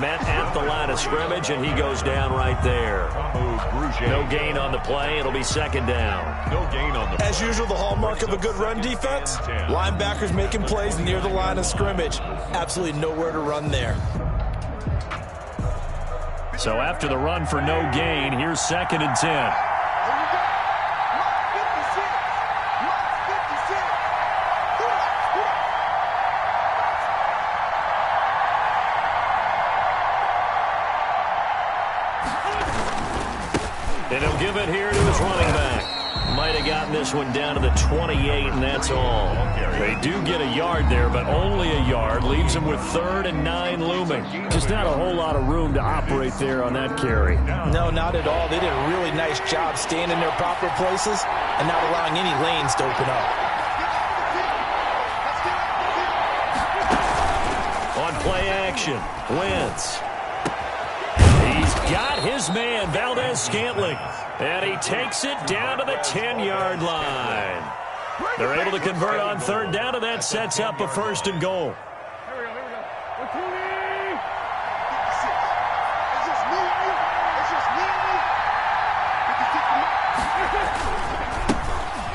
met at the line of scrimmage, and he goes down right there. No gain on the play. It'll be second down. No gain on the play. As usual, the hallmark of a good run defense, linebackers making plays near the line of scrimmage. Absolutely nowhere to run there. So after the run for no gain, here's second and 10. And he'll give it here to his running back. Might have gotten this one down to the 28, and that's all. They do get a yard there, but only a yard. Leaves them with 3rd and 9 looming. Just not a whole lot of room to operate there on that carry. No, not at all. They did a really nice job staying in their proper places and not allowing any lanes to open up. On play action, Wentz. He's got his man, Valdez-Scantling, and he takes it down to the 10-yard line. They're able to convert on 3rd down, and that sets up a 1st and goal.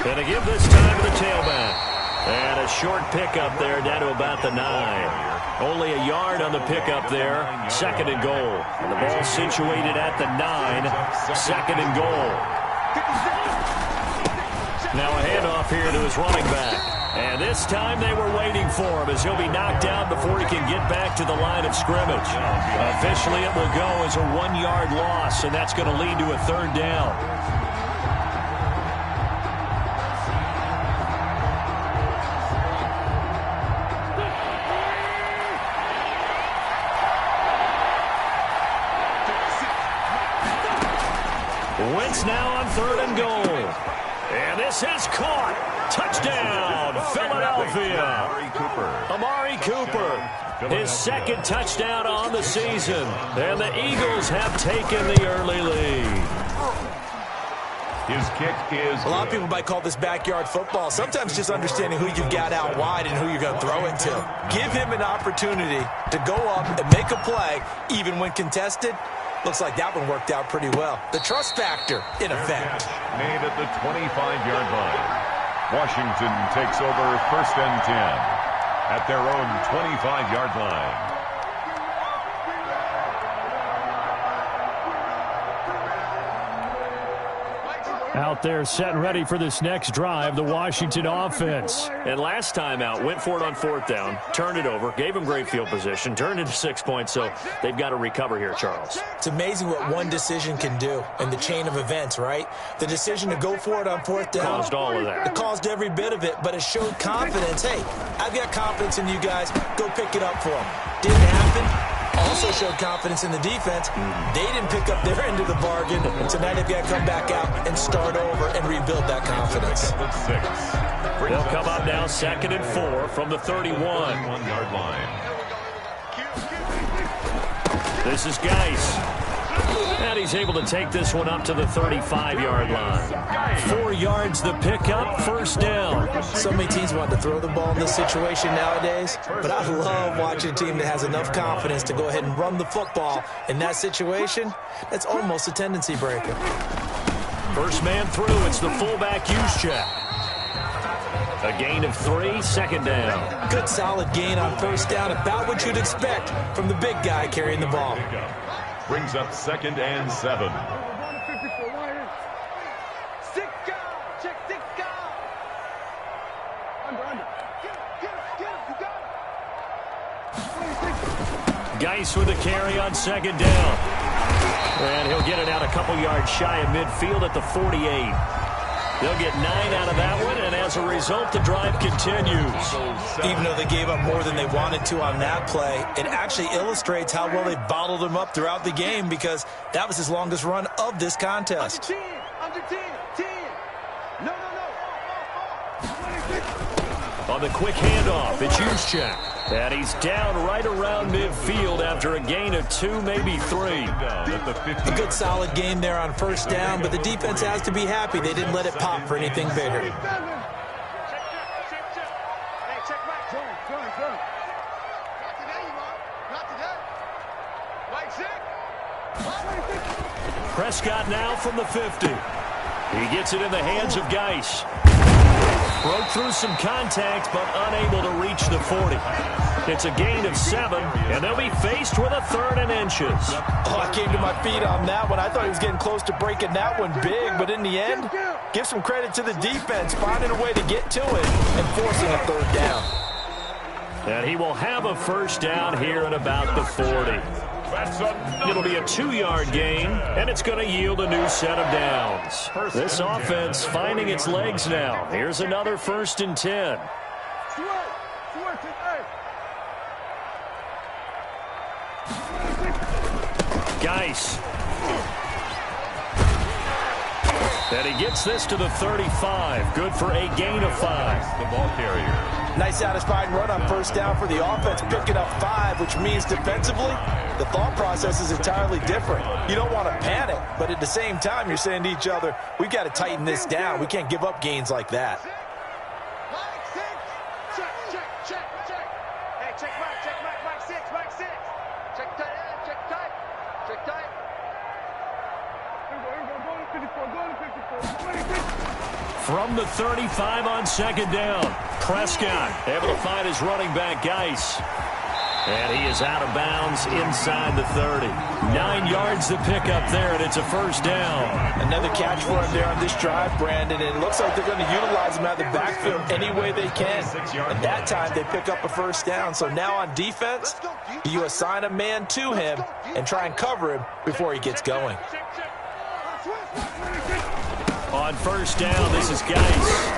Gonna give this time to the tailback. And a short pickup there down to about the 9. Only a yard on the pickup there. 2nd and goal. And the ball situated at the 9. 2nd and goal. Now a handoff here to his running back. And this time they were waiting for him as he'll be knocked down before he can get back to the line of scrimmage. Officially it will go as a 1-yard loss, and that's going to lead to a 3rd down. Wentz now on 3rd and goal. And this is caught. Touchdown, Philadelphia. Amari Cooper. His 2nd touchdown on the season. And the Eagles have taken the early lead. His kick is A lot of people might call this backyard football. Sometimes just understanding who you've got out wide and who you're going to throw it to. Give him an opportunity to go up and make a play, even when contested. Looks like that one worked out pretty well. The trust factor, in effect. Made at the 25-yard line. Washington takes over 1st and 10 at their own 25-yard line. Out there set and ready for this next drive, the Washington offense. And last time out, went for it on 4th down, turned it over, gave him great field position, turned into 6 points, so they've got to recover here, Charles. It's amazing what one decision can do in the chain of events, right? The decision to go for it on 4th down. Caused all of that. It caused every bit of it, but it showed confidence. Hey, I've got confidence in you guys. Go pick it up for them. Didn't happen. Also showed confidence in the defense. They didn't pick up their end of the bargain, so now they've got to come back out and start over and rebuild that confidence. They'll come up now 2nd and 4 from the 31-yard line. This is Geis. And he's able to take this one up to the 35-yard line. 4 yards the pickup, 1st down. So many teams want to throw the ball in this situation nowadays, but I love watching a team that has enough confidence to go ahead and run the football. In that situation, that's almost a tendency breaker. First man through, it's the fullback use check. A gain of 3, 2nd down. Good solid gain on 1st down, about what you'd expect from the big guy carrying the ball. Brings up 2nd and 7. Geis with a carry on 2nd down. And he'll get it out a couple yards shy of midfield at the 48. They'll get 9 out of that one, and as a result, the drive continues. Even though they gave up more than they wanted to on that play, it actually illustrates how well they bottled them up throughout the game, because that was his longest run of this contest. On the quick handoff, it's Juszczyk. And he's down right around midfield after a gain of 2, maybe 3. A good solid game there on 1st down, but the defense has to be happy they didn't let it pop for anything bigger. Prescott now from the 50. He gets it in the hands of Geis. Broke through some contact, but unable to reach the 40. It's a gain of 7, and they'll be faced with a 3rd and inches. Oh, I came to my feet on that one. I thought he was getting close to breaking that one big, but in the end, give some credit to the defense, finding a way to get to it and forcing a 3rd down. And he will have a 1st down here at about the 40. It'll be a 2-yard gain, and it's going to yield a new set of downs. This offense finding its legs now. Here's another 1st and 10. Geis. And he gets this to the 35. Good for a gain of 5. The ball carrier. Nice satisfying run on 1st down for the offense, picking up 5, which means defensively, the thought process is entirely different. You don't want to panic, but at the same time, you're saying to each other, we've got to tighten this down. We can't give up gains like that. From the 35 on 2nd down, Prescott able to find his running back, Geis. And he is out of bounds inside the 30. 9 yards to pick up there, and it's a 1st down. Another catch for him there on this drive, Brandon, and it looks like they're going to utilize him out of the backfield any way they can. And that time, they pick up a 1st down. So now on defense, you assign a man to him and try and cover him before he gets going. On 1st down, this is Geis.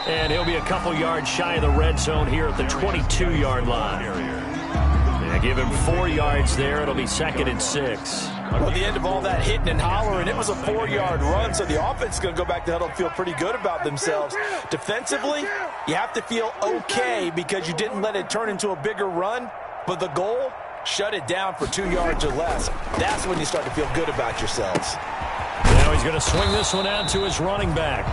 And he'll be a couple yards shy of the red zone here at the 22-yard line. And give him 4 yards there. It'll be 2nd and 6. Well, at the end of all that hitting and hollering, it was a 4-yard run, so the offense is going to go back to huddle and feel pretty good about themselves. Defensively, you have to feel okay because you didn't let it turn into a bigger run, but the goal, shut it down for 2 yards or less. That's when you start to feel good about yourselves. Now he's going to swing this one out to his running back.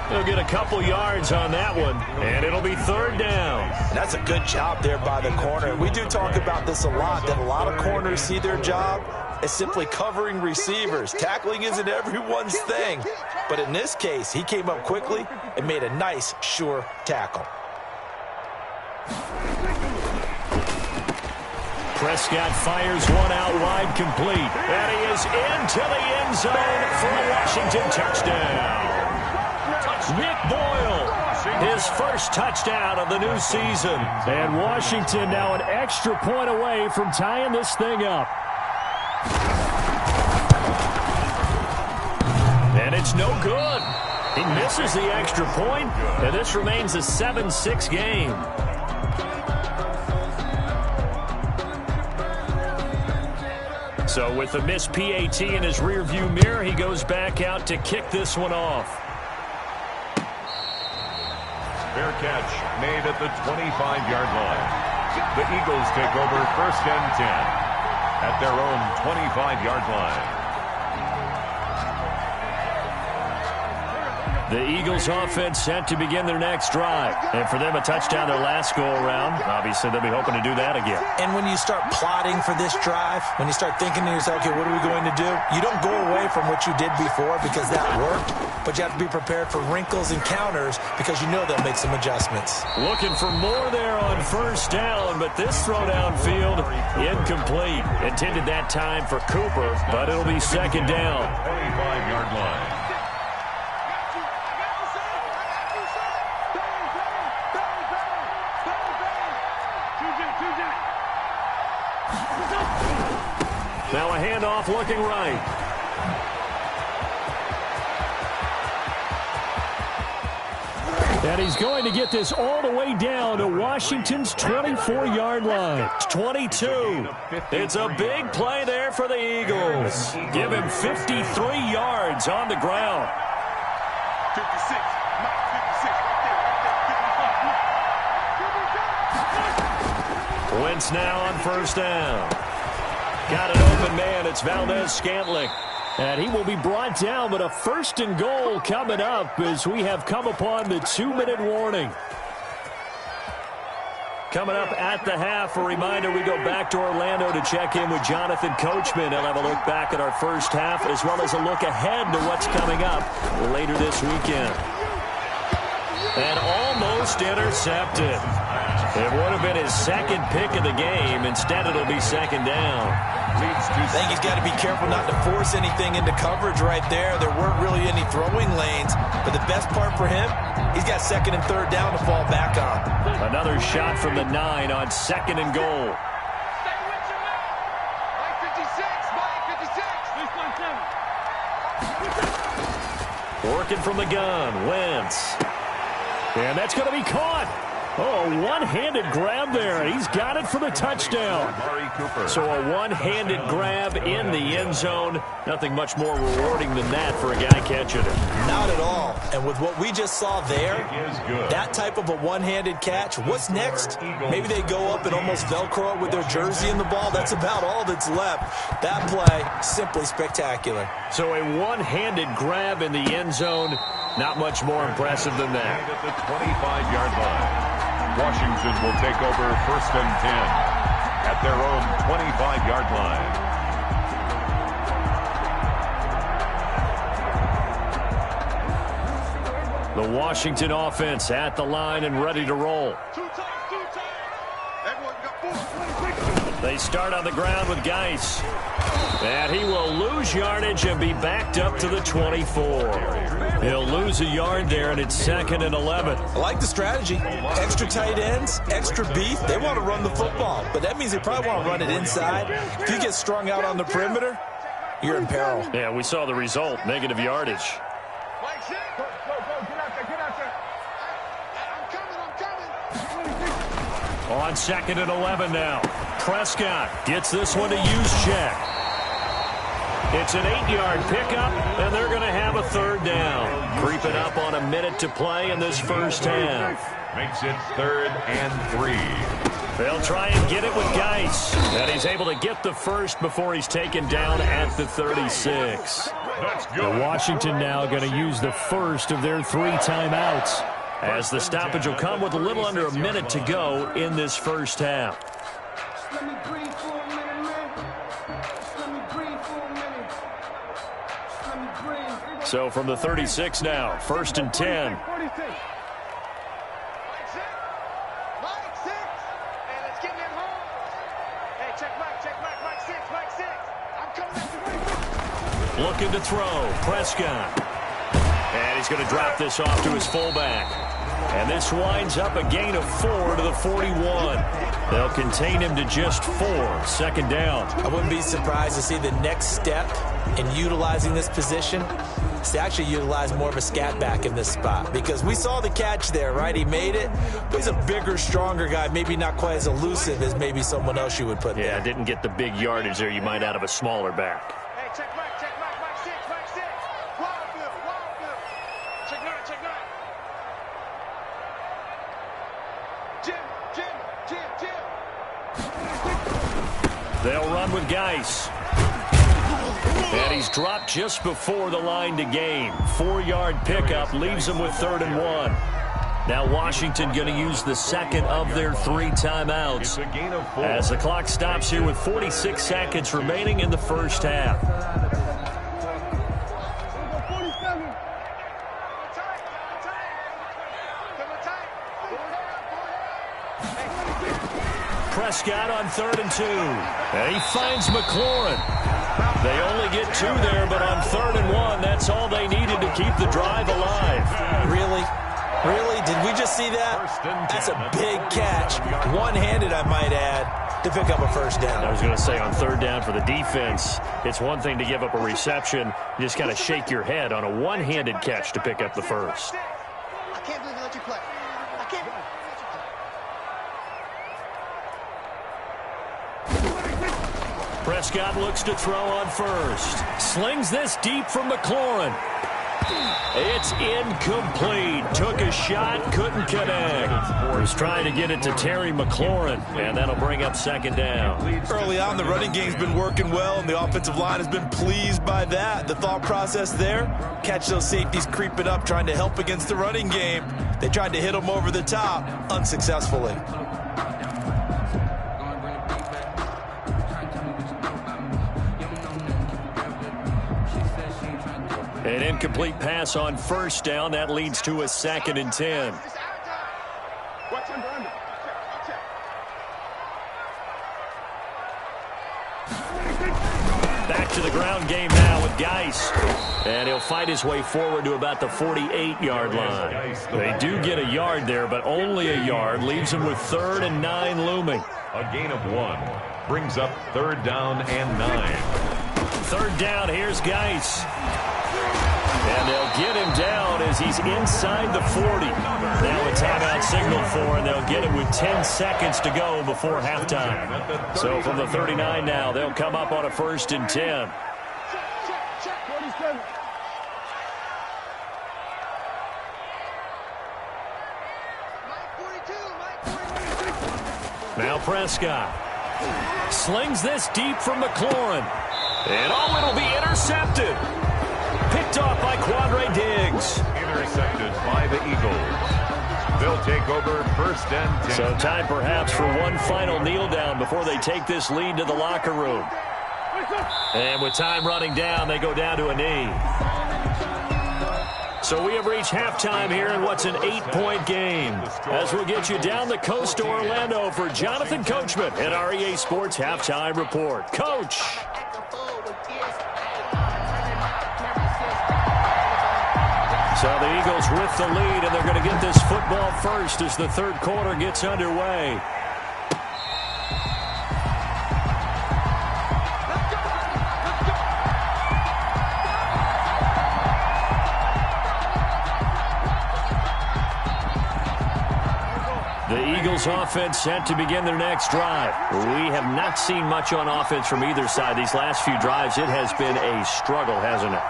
He'll get a couple yards on that one, and it'll be 3rd down. That's a good job there by the corner. We do talk about this a lot, that a lot of corners see their job as simply covering receivers. Tackling isn't everyone's thing. But in this case, he came up quickly and made a nice, sure tackle. Prescott fires one out wide, complete. And he is into the end zone for a Washington touchdown. Nick Boyle, his 1st touchdown of the new season. And Washington now an extra point away from tying this thing up. And it's no good. He misses the extra point, and this remains a 7-6 game. So with the missed PAT in his rearview mirror, he goes back out to kick this one off. Fair catch made at the 25-yard line. The Eagles take over 1st and 10 at their own 25-yard line. The Eagles offense set to begin their next drive. And for them, a touchdown their last go-around. Obviously, they'll be hoping to do that again. And when you start plotting for this drive, when you start thinking to yourself, okay, what are we going to do? You don't go away from what you did before because that worked, but you have to be prepared for wrinkles and counters because you know they'll make some adjustments. Looking for more there on 1st down, but this throw downfield, incomplete. Intended that time for Cooper, but it'll be 2nd down. 25-yard line. Now a handoff looking right. And he's going to get this all the way down to Washington's 24-yard line. 22. It's a big play there for the Eagles. Give him 53 yards on the ground. 56. Wentz now on 1st down. Got an open man. It's Valdez-Scantling. And he will be brought down, but a 1st and goal coming up as we have come upon the 2-minute warning. Coming up at the half, a reminder, we go back to Orlando to check in with Jonathan Coachman. He'll have a look back at our first half as well as a look ahead to what's coming up later this weekend. And almost intercepted. It would have been his second pick of the game. Instead, it'll be second down. I think he's got to be careful not to force anything into coverage right there. There weren't really any throwing lanes. But the best part for him, he's got second and third down to fall back on. Another shot from the 9 on second and goal. Stay with your man. Mike 56, Mike 56. Working from the gun, Wentz. And that's going to be caught. Oh, one-handed grab there. He's got it for the touchdown. So a one-handed grab in the end zone. Nothing much more rewarding than that for a guy catching it. Not at all. And with what we just saw there, that type of a one-handed catch, what's next? Maybe they go up and almost Velcro it with their jersey in the ball. That's about all that's left. That play, simply spectacular. So a one-handed grab in the end zone. Not much more impressive than that. At the 25-yard line. Washington will take over first and 10 at their own 25-yard line. The Washington offense at the line and ready to roll. Two times. Everyone got 4. They start on the ground with Geis. And he will lose yardage and be backed up to the 24. He'll lose a yard there, and it's second and 11. I like the strategy. Extra tight ends, extra beef. They want to run the football, but that means they probably want to run it inside. If you get strung out on the perimeter, you're in peril. Yeah, we saw the result, negative yardage. Mike 6. Go, get out there. I'm coming. On second and 11 now. Prescott gets this one to use check. It's an 8-yard pickup, and they're going to have a third down. Creeping up on a minute to play in this first half. Makes it 3rd and 3. They'll try and get it with Geis. And he's able to get the first before he's taken down at the 36. The Washington now going to use the first of their 3 timeouts, as the stoppage will come with a little under a minute to go in this first half. Let me breathe for a minute, man. Let me breathe for a minute. Let me breathe. So from the 36 now, first and 10. Mike 6. Hey, let's get them home. Hey, check Mike 6. I'm coming. Looking to throw, Prescott. And he's going to drop this off to his fullback. And this winds up a gain of 4 to the 41. They'll contain him to just 4. Second down. I wouldn't be surprised to see the next step in utilizing this position is to actually utilize more of a scat back in this spot, because we saw the catch there, right? He made it, but he's a bigger, stronger guy, maybe not quite as elusive as maybe someone else you would put there. Yeah, didn't get the big yardage there you might out of a smaller back. Hey, check Mike 6. Wild Bill. Check 9. Jim. They'll run with Geis. And he's dropped just before the line to gain. 4-yard pickup leaves him with 3rd and 1. Now Washington going to use the second of their 3 timeouts It's a gain of 4. as the clock stops here with 46 seconds remaining in the first half. Prescott on 3rd and 2. And he finds McLaurin. They only get 2 there, but on 3rd and 1, that's all they needed to keep the drive alive. Really? Did we just see that? That's a big catch. One-handed, I might add, to pick up a first down. I was going to say, on 3rd down for the defense, it's one thing to give up a reception. You just kind of shake your head on a one-handed catch to pick up the first. I can't believe they let you play. I can't believe Prescott looks to throw on first. Slings this deep from McLaurin. It's incomplete. Took a shot, couldn't connect. Was trying to get it to Terry McLaurin, and that'll bring up second down. Early on, the running game's been working well, and the offensive line has been pleased by that. The thought process there, catch those safeties creeping up, trying to help against the running game. They tried to hit them over the top, unsuccessfully. An incomplete pass on first down. That leads to a 2nd and 10. Watch under. Back to the ground game now with Geis. And he'll fight his way forward to about the 48-yard line. They do get a yard there, but only a yard. Leaves them with 3rd and 9 looming. A gain of 1 brings up 3rd down and 9. 3rd down, here's Geis. And they'll get him down as he's inside the 40. Now a timeout signal for, and they'll get it with 10 seconds to go before halftime. So from the 39 now, they'll come up on a 1st and 10. Now Prescott slings this deep from McLaurin. And it'll be intercepted. Picked off by Quandre Diggs. Intercepted by the Eagles. They'll take over 1st and 10. So time perhaps for one final kneel down before they take this lead to the locker room. And with time running down, they go down to a knee. So we have reached halftime here in what's an 8-point game. As we'll get you down the coast to Orlando for Jonathan Coachman at our EA Sports Halftime Report. Coach. So the Eagles with the lead, and they're going to get this football first as the 3rd quarter gets underway. The Eagles offense set to begin their next drive. We have not seen much on offense from either side these last few drives. It has been a struggle, hasn't it?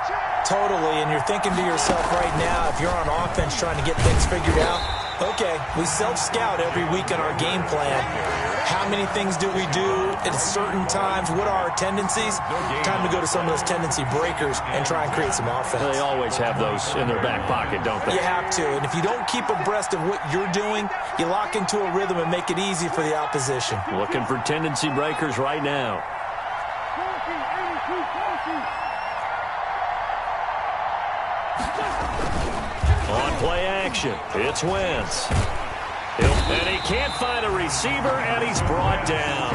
Totally, and you're thinking to yourself right now, if you're on offense trying to get things figured out, okay, we self-scout every week on our game plan. How many things do we do at certain times? What are our tendencies? Time to go to some of those tendency breakers and try and create some offense. They always have those in their back pocket, don't they? You have to, and if you don't keep abreast of what you're doing, you lock into a rhythm and make it easy for the opposition. Looking for tendency breakers right now. On play action, it's Wentz. And he can't find a receiver, and he's brought down.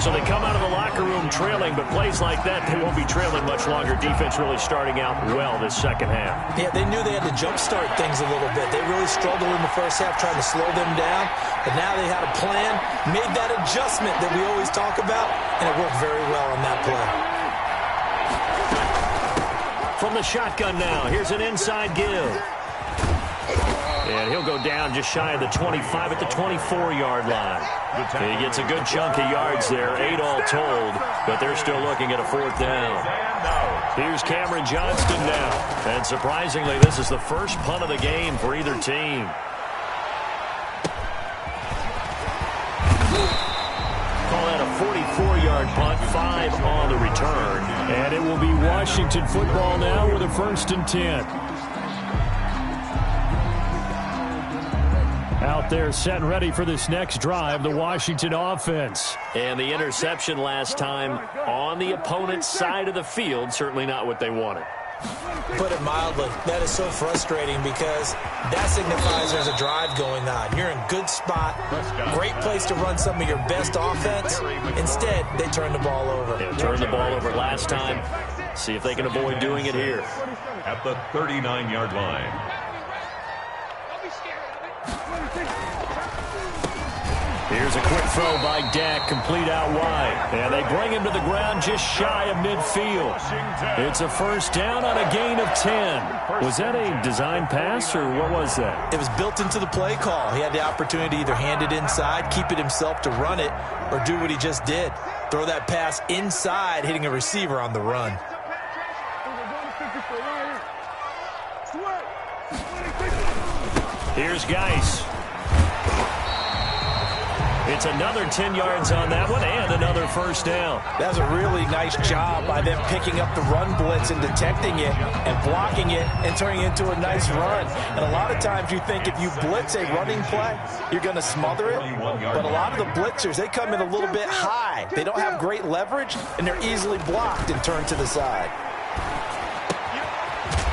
So they come out of the locker room trailing, but plays like that, they won't be trailing much longer. Defense really starting out well this second half. Yeah, they knew they had to jumpstart things a little bit. They really struggled in the first half trying to slow them down, but now they had a plan, made that adjustment that we always talk about, and it worked very well on that play. From the shotgun now, here's an inside give. And he'll go down just shy of the 25 at the 24-yard line. He gets a good chunk of yards there, 8 all told, but they're still looking at a 4th down. Here's Cameron Johnston now. And surprisingly, this is the first punt of the game for either team. Call that a 44-yard punt, 5 on the return. And it will be Washington football now with a 1st and 10. Out there set and ready for this next drive, the Washington offense. And the interception last time on the opponent's side of the field, certainly not what they wanted. Put it mildly, that is so frustrating because that signifies there's a drive going on. You're in a good spot, great place to run some of your best offense. Instead, they turn the ball over. They turned the ball over last time. See if they can avoid doing it here. At the 39-yard line. Here's a quick throw by Dak, complete out wide. And they bring him to the ground just shy of midfield. It's a 1st down on a gain of 10. Was that a design pass, or what was that? It was built into the play call. He had the opportunity to either hand it inside, keep it himself to run it, or do what he just did. Throw that pass inside, hitting a receiver on the run. Here's Geis. It's another 10 yards on that one and another 1st down. That was a really nice job by them picking up the run blitz and detecting it and blocking it and turning it into a nice run. And a lot of times you think if you blitz a running play, you're going to smother it. But a lot of the blitzers, they come in a little bit high. They don't have great leverage, and they're easily blocked and turned to the side.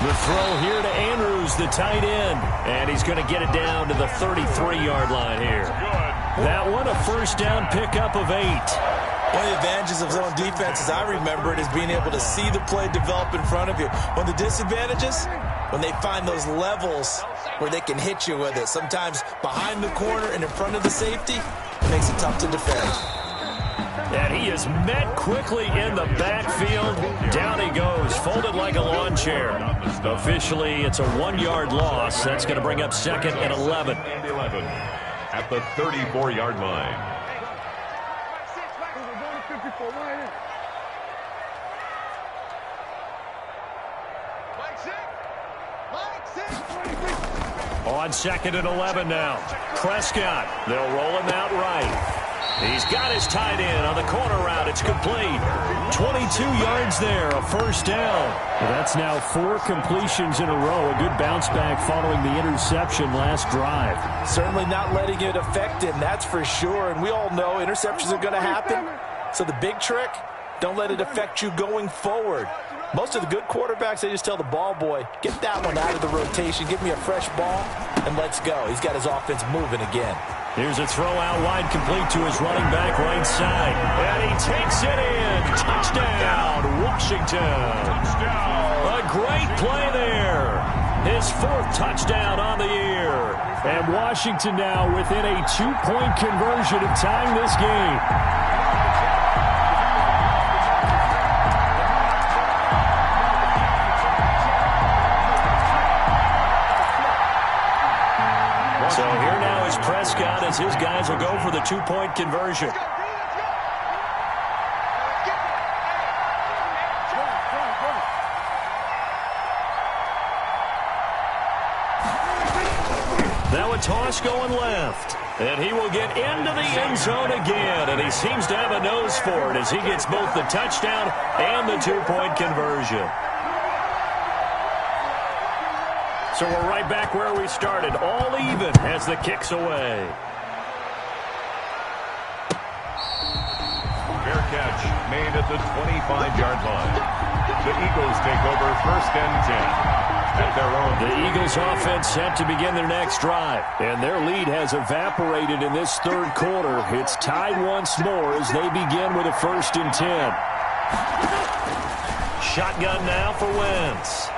The throw here to Andrews, the tight end. And he's going to get it down to the 33-yard line here. That one, a first down pickup of 8. One of the advantages of zone defense, as I remember it, is being able to see the play develop in front of you. One of the disadvantages, when they find those levels where they can hit you with it. Sometimes behind the corner and in front of the safety, it makes it tough to defend. And he is met quickly in the backfield. Down he goes, folded like a lawn chair. Officially, it's a 1-yard loss. That's going to bring up 2nd and 11. At the 34-yard line. On 2nd and 11 now. Prescott, they'll roll him out right. He's got his tight end on the corner route. It's complete. 22 yards there, a first down. Well, that's now 4 completions in a row. A good bounce back following the interception last drive. Certainly not letting it affect him, that's for sure. And we all know interceptions are going to happen. So the big trick, don't let it affect you going forward. Most of the good quarterbacks, they just tell the ball boy, get that one out of the rotation, give me a fresh ball, and let's go. He's got his offense moving again. Here's a throw out wide, complete to his running back right side. And he takes it in. Touchdown, Washington. A great play there. His 4th touchdown on the year. And Washington now within a 2-point conversion of tying this game. So here now is Prescott as his guys will go for the 2-point conversion. Now a toss going left. And he will get into the end zone again. And he seems to have a nose for it as he gets both the touchdown and the 2-point conversion. So we're right back where we started, all even as the kick's away. Fair catch made at the 25-yard line. The Eagles take over 1st and 10 at their own. The Eagles offense set to begin their next drive. And their lead has evaporated in this 3rd quarter. It's tied once more as they begin with a 1st and 10. Shotgun now for Wentz.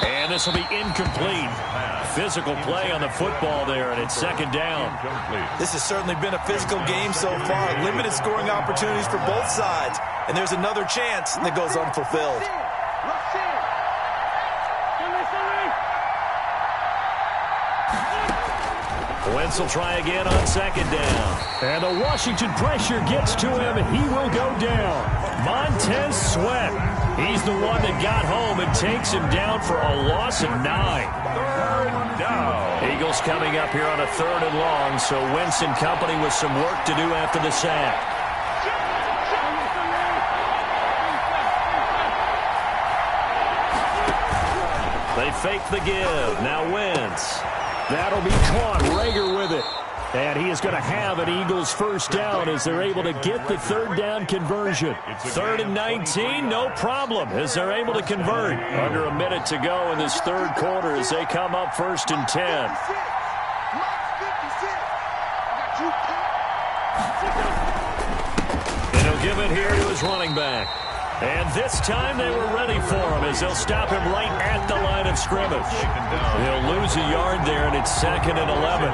And this will be incomplete. Physical play on the football there, and it's 2nd down. This has certainly been a physical game so far. Limited scoring opportunities for both sides. And there's another chance that goes unfulfilled. Wentz will try again on 2nd down. And the Washington pressure gets to him, and he will go down. Montez Sweat. He's the one that got home and takes him down for a loss of 9. 3rd down. Eagles coming up here on a 3rd and long, so Wentz and company with some work to do after the sack. They fake the give. Now Wentz. That'll be caught. Rager with it. And he is going to have an Eagles first down as they're able to get the 3rd down conversion. 3rd and 19, no problem as they're able to convert. Under a minute to go in this 3rd quarter as they come up 1st and 10. And he'll give it here to his running back. And this time they were ready for him as they'll stop him right at the line of scrimmage. They'll lose a yard there, and it's 2nd and 11.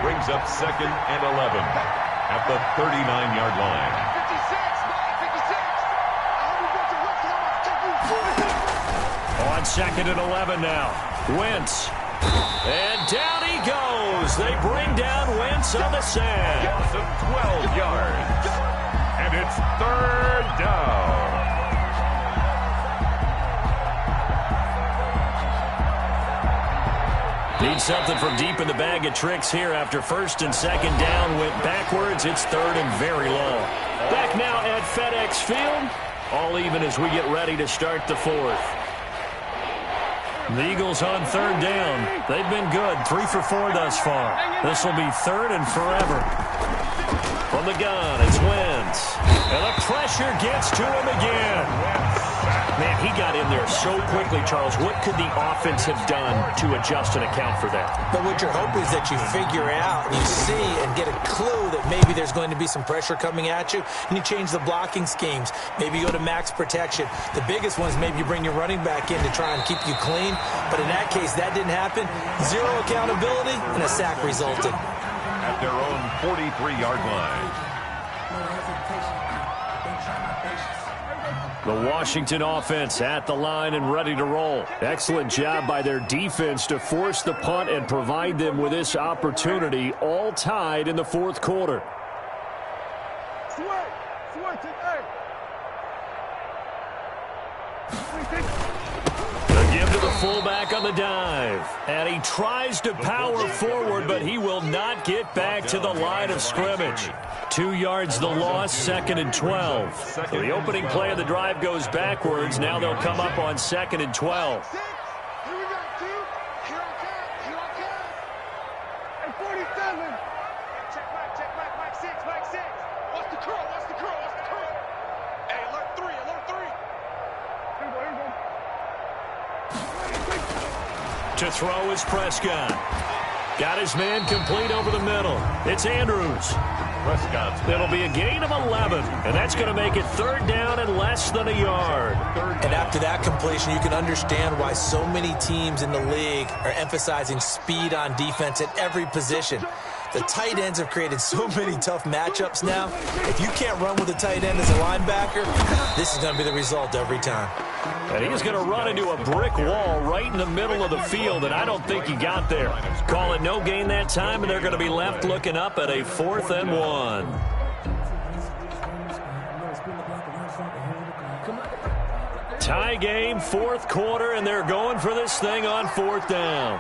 Brings up 2nd and 11 at the 39-yard line. On 2nd and 11 now. Wentz. And down he goes. They bring down Wentz on the sack. Gets him 12 yards. And it's 3rd down. Need something from deep in the bag of tricks here after 1st and 2nd down. Went backwards. It's 3rd and very long. Back now at FedEx Field. All even as we get ready to start the 4th. The Eagles on 3rd down. They've been good. 3 for 4 thus far. This will be 3rd and forever. From the gun, it's Wentz. And the pressure gets to him again. Man, he got in there so quickly, Charles. What could the offense have done to adjust and account for that? But what you're hoping is that you figure out, and you see and get a clue that maybe there's going to be some pressure coming at you, and you change the blocking schemes. Maybe you go to max protection. The biggest one is maybe you bring your running back in to try and keep you clean. But in that case, that didn't happen. Zero accountability, and a sack resulted. At their own 43-yard line. The Washington offense at the line and ready to roll. Excellent job by their defense to force the punt and provide them with this opportunity, all tied in the fourth quarter. The give to the fullback on the dive. And he tries to power forward, but he will not get back to the line of scrimmage. 2 yards the loss, 2nd and 12. So the opening play of the drive goes backwards. Now they'll come up on 2nd and 12. Here we go, two. Here I come. Hey, 47. Check Mike 6. What's the curl? Hey, alert 3. Here we go. To throw is Prescott. Got his man complete over the middle. It's Andrews. Prescott. It'll be a gain of 11, and that's going to make it 3rd down and less than a yard. And after that completion, you can understand why so many teams in the league are emphasizing speed on defense at every position. The tight ends have created so many tough matchups now. If you can't run with a tight end as a linebacker, this is going to be the result every time. And he's going to run into a brick wall right in the middle of the field, and I don't think he got there. Call it no gain that time, and they're going to be left looking up at a 4th and 1. Tie game, 4th quarter, and they're going for this thing on 4th down.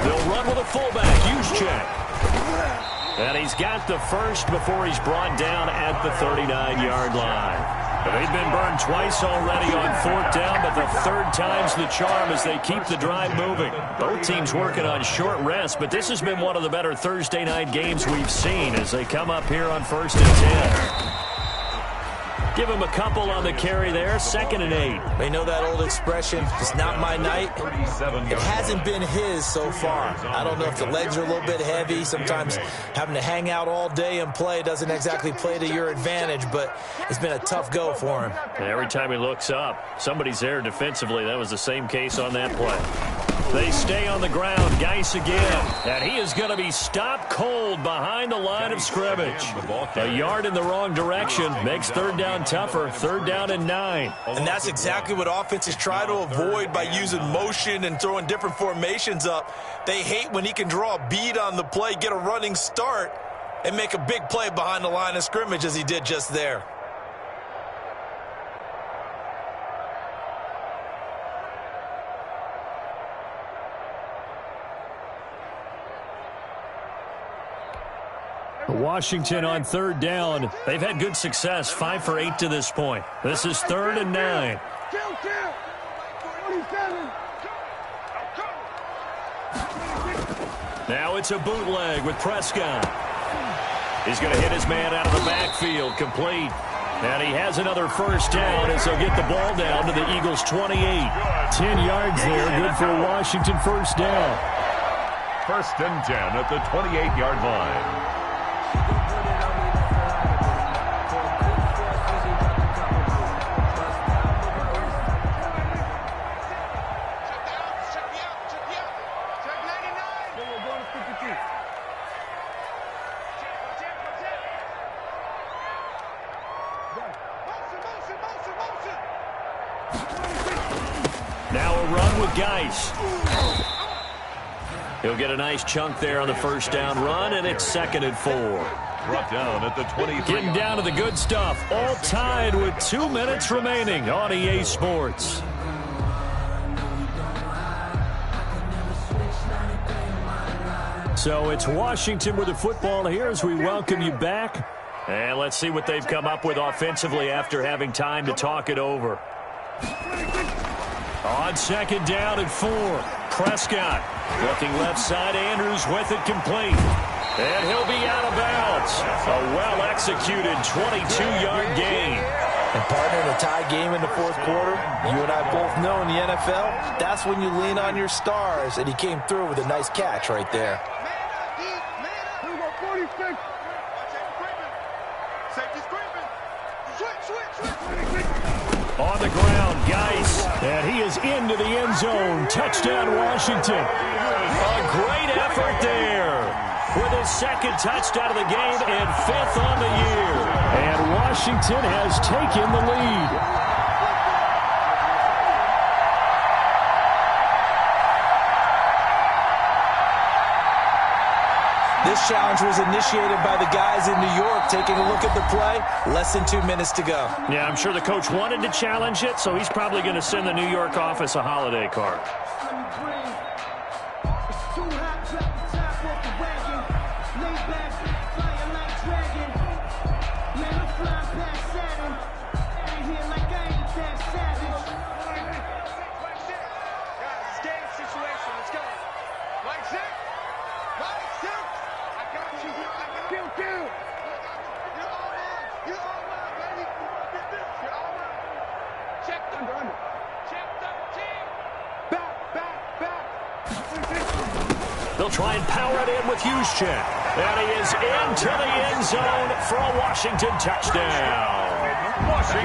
They'll run with a fullback, use check. And he's got the first before he's brought down at the 39-yard line. They've been burned twice already on 4th down, but the 3rd time's the charm as they keep the drive moving. Both teams working on short rest, but this has been one of the better Thursday night games we've seen as they come up here on 1st and 10. Give him a couple on the carry there, 2nd and 8. They know that old expression, it's not my night. It hasn't been his so far. I don't know if the legs are a little bit heavy. Sometimes having to hang out all day and play doesn't exactly play to your advantage, but it's been a tough go for him. And every time he looks up, somebody's there defensively. That was the same case on that play. They stay on the ground. Geis again. And he is going to be stopped cold behind the line of scrimmage. A yard in the wrong direction makes 3rd down tougher. 3rd down and 9. And that's exactly what offenses try to avoid by using motion and throwing different formations up. They hate when he can draw a bead on the play, get a running start, and make a big play behind the line of scrimmage as he did just there. Washington on 3rd down. They've had good success, 5 for 8 to this point. This is 3rd and 9. Now it's a bootleg with Prescott. He's going to hit his man out of the backfield, complete. And he has another 1st down as they'll get the ball down to the Eagles' 28. 10 yards there, good for a Washington 1st down. 1st and 10 at the 28-yard line. Now a run with Geis. He'll get a nice chunk there on the 1st down run, and it's 2nd and 4. Brought down at the 23. Getting down to the good stuff. All tied with 2 minutes remaining on EA Sports. So it's Washington with the football here as we welcome you back. And let's see what they've come up with offensively after having time to talk it over. On 2nd down and 4, Prescott looking left side. Andrews with it, complete. And he'll be out of bounds. A well-executed 22-yard gain. And partner, in a tie game in the fourth quarter, you and I both know in the NFL, that's when you lean on your stars, and he came through with a nice catch right there. On the ground, Geis, and he is into the end zone. Touchdown, Washington. A great effort there with his second touchdown of the game and 5th on the year. And Washington has taken the lead. This challenge was initiated by the guys in New York. Taking a look at the play, less than 2 minutes to go. Yeah, I'm sure the coach wanted to challenge it, so he's probably going to send the New York office a holiday card. They'll try and power it in with Juszczyk. And he is into the end zone for a Washington touchdown.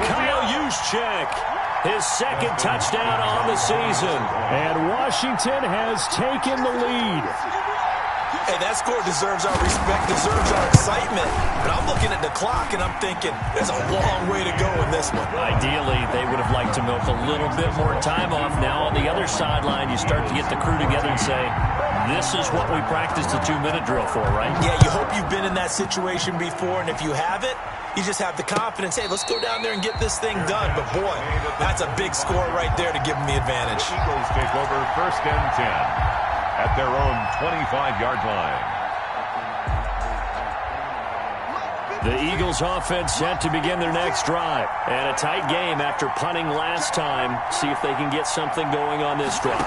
Kyle Juszczyk, his second touchdown on the season. And Washington has taken the lead. Hey, that score deserves our respect, deserves our excitement. But I'm looking at the clock, and I'm thinking there's a long way to go in this one. Ideally, they would have liked to milk a little bit more time off. Now on the other sideline, you start to get the crew together and say, this is what we practiced the 2-minute drill for, right? Yeah, you hope you've been in that situation before, and if you haven't, you just have the confidence, hey, let's go down there and get this thing done. But, boy, that's a big score right there to give them the advantage. Eagles take over 1st and 10 at their own 25-yard line. The Eagles offense set to begin their next drive. And a tight game after punting last time. See if they can get something going on this drive.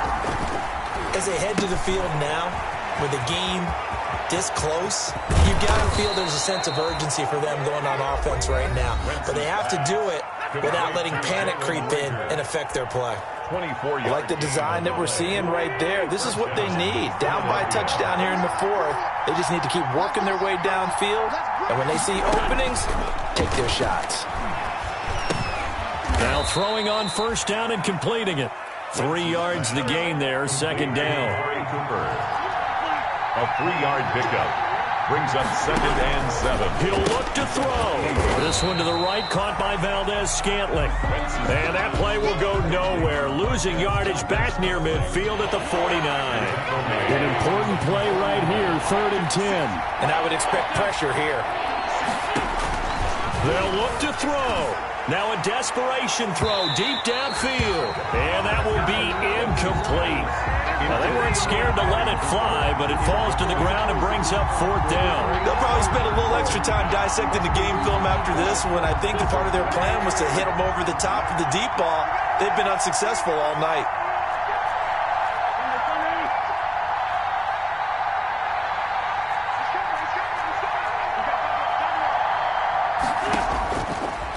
As they head to the field now, with the game this close, you've got to feel there's a sense of urgency for them going on offense right now. But they have to do it without letting panic creep in and affect their play. I like the design that we're seeing right there. This is what they need. Down by a touchdown here in the fourth. They just need to keep working their way downfield. And when they see openings, take their shots. Now throwing on 1st down and completing it. 3 yards the gain there, 2nd down. A 3-yard pickup brings up 2nd and 7. He'll look to throw. This one to the right, caught by Valdez-Scantling. And that play will go nowhere. Losing yardage back near midfield at the 49. An important play right here, 3rd and 10. And I would expect pressure here. They'll look to throw. Now a desperation throw deep downfield. And that will be incomplete. Now they weren't scared to let it fly, but it falls to the ground and brings up 4th down. They'll probably spend a little extra time dissecting the game film after this one. I think that part of their plan was to hit them over the top of the deep ball. They've been unsuccessful all night.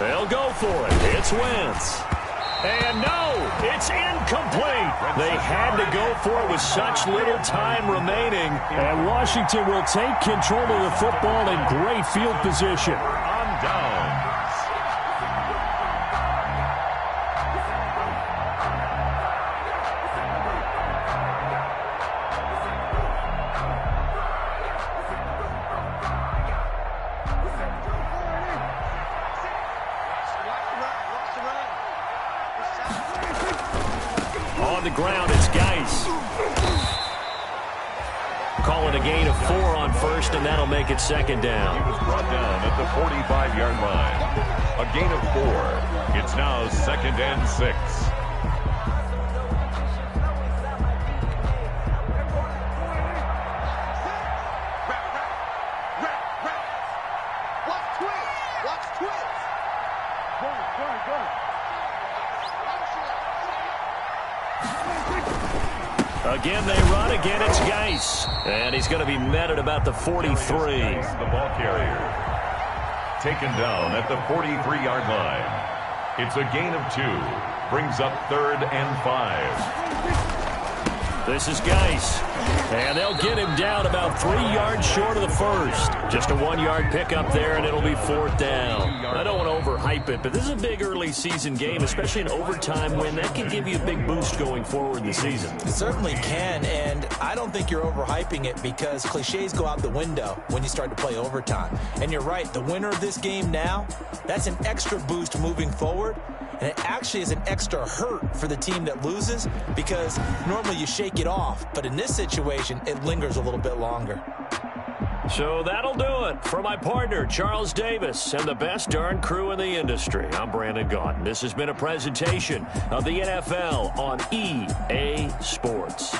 They'll go for it. It's Wentz. And no, it's incomplete. They had to go for it with such little time remaining. And Washington will take control of the football in great field position. On downs. On the ground, it's Geis. Call it a gain of 4 on 1st, and that'll make it 2nd down. He was brought down at the 45-yard line. A gain of 4. It's now 2nd and 6. Again, they run. Again, it's Geis. And he's going to be met at about the 43. The ball carrier. Taken down at the 43-yard line. It's a gain of 2. Brings up 3rd and 5. This is Geis. And they'll get him down about 3 yards short of the first. Just a 1-yard pickup there, and it'll be 4th down. I don't want to overhype it, but this is a big early season game, especially an overtime win. That can give you a big boost going forward in the season. It certainly can, and I don't think you're overhyping it because cliches go out the window when you start to play overtime. And you're right, the winner of this game now, that's an extra boost moving forward. And it actually is an extra hurt for the team that loses because normally you shake it off. But in this situation, it lingers a little bit longer. So that'll do it for my partner, Charles Davis, and the best darn crew in the industry. I'm Brandon Gaudin. This has been a presentation of the NFL on EA Sports.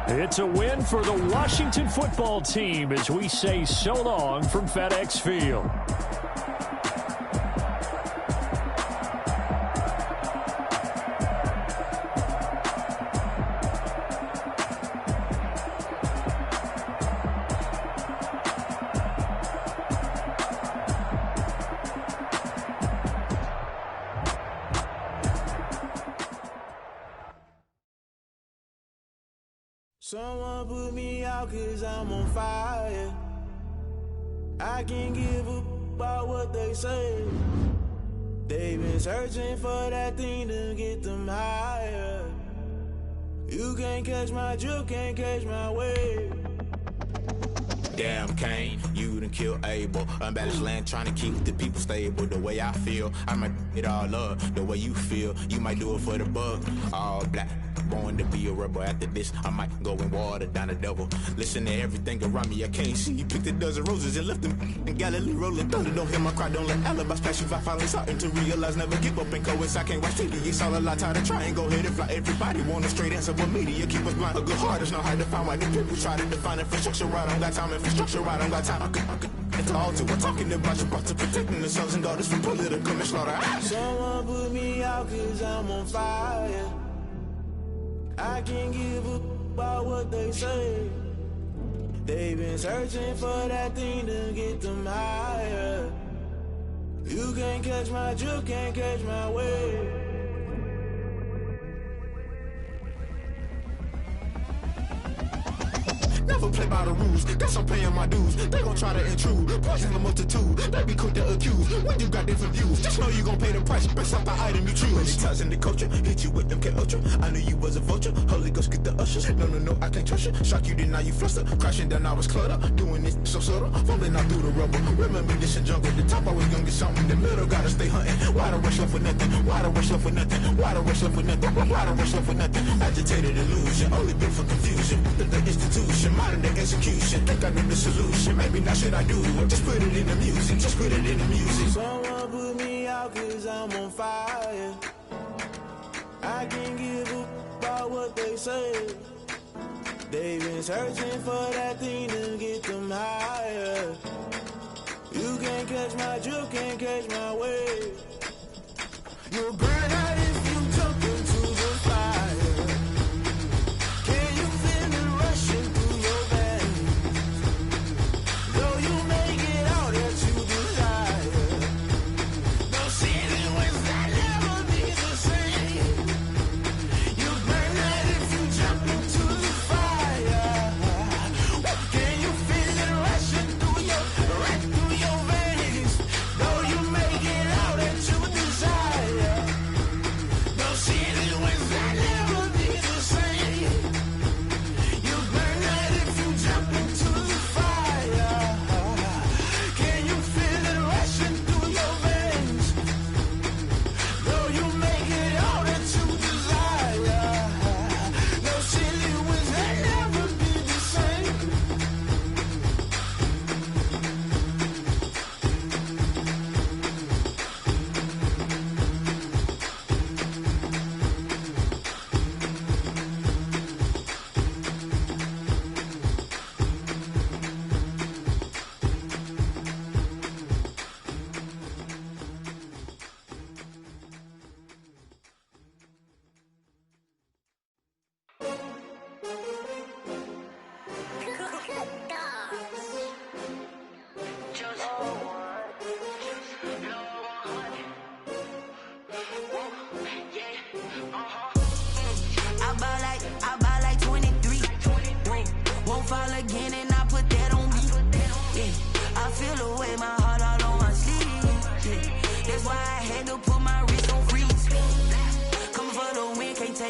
It's a win for the Washington football team as we say so long from FedEx Field. Someone put me out 'cause I'm on fire. I can't give up about what they say. They've been searching for that thing to get them higher. You can't catch my drift, can't catch my wave. Damn Kane, you done killed Abel. Unbalanced land trying to keep the people stable. The way I feel, I might it all up. The way you feel, you might do it for the buck. All black, born to be a rebel. After this, I might go and water down the devil. Listen to everything around me, I can't see. Picked a dozen roses and left them in Galilee rolling thunder. Don't hear my cry, don't let alibis pass you. I finally starting to realize, never give up and coincide. I can't watch TV, it's all a lot. Time to try and go ahead and fly. Everybody want a straight answer, but media keep us blind. A good heart is not hard to find. Why the people try to define infrastructure right? I don't got time, infrastructure right, I don't got time. I could it's all to we're talking about you, about to protecting the sons and daughters from political and slaughter. Someone put me out 'cause I'm on fire. I can't give up about what they say. They've been searching for that thing to get them higher. You can't catch my drift, can't catch my wave. Never play by the rules, guess I'm paying my dues. They gon' try to intrude, poison the multitude. They be quick to accuse, when you got different views. Just know you gon' pay the price, based off the item you choose. Many times in the culture, hit you with MK Ultra. I knew you was a vulture, Holy Ghost get the ushers. No, I can't trust you. Shock you, then now you fluster. Crashing down, I was cluttered. Doing this so subtle, falling out through the rubble. Remember this in jungle, the top I was gonna get something. In the middle, gotta stay hunting. Why the rush left for nothing? Why the rush left for nothing? Why the rush left for nothing? Why the rush left for nothing? Agitated illusion, only built for confusion. The institution, modern day execution. Think I know the solution. Maybe not should I do it? Just put it in the music. Just put it in the music. Someone put me out 'cause I'm on fire. I can't give up about what they say. They've been searching for that thing to get them higher. You can't catch my drift, can't catch my wave. You'll burn out if you jump into the fire. Can you feel it rushing through your veins? Though you make it out that you desire. No ceiling was that never be the same. You burn out if you jump into the fire. Can you feel it rushing through your veins? Though you make it out that you desire.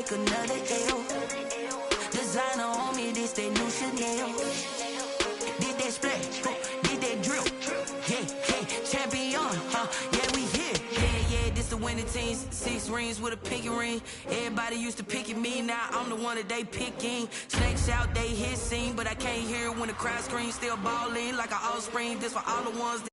take another L. Designer on me, this that new Chanel. Did that splash, did that drill. Yeah, champion, yeah, we here. Yeah, this the winning teams. 6 rings with a pinky ring. Everybody used to pick at me, now I'm the one that they picking. Snakes out, they hit scene, but I can't hear when the crowd screams. Still balling like an offspring. This for all the ones that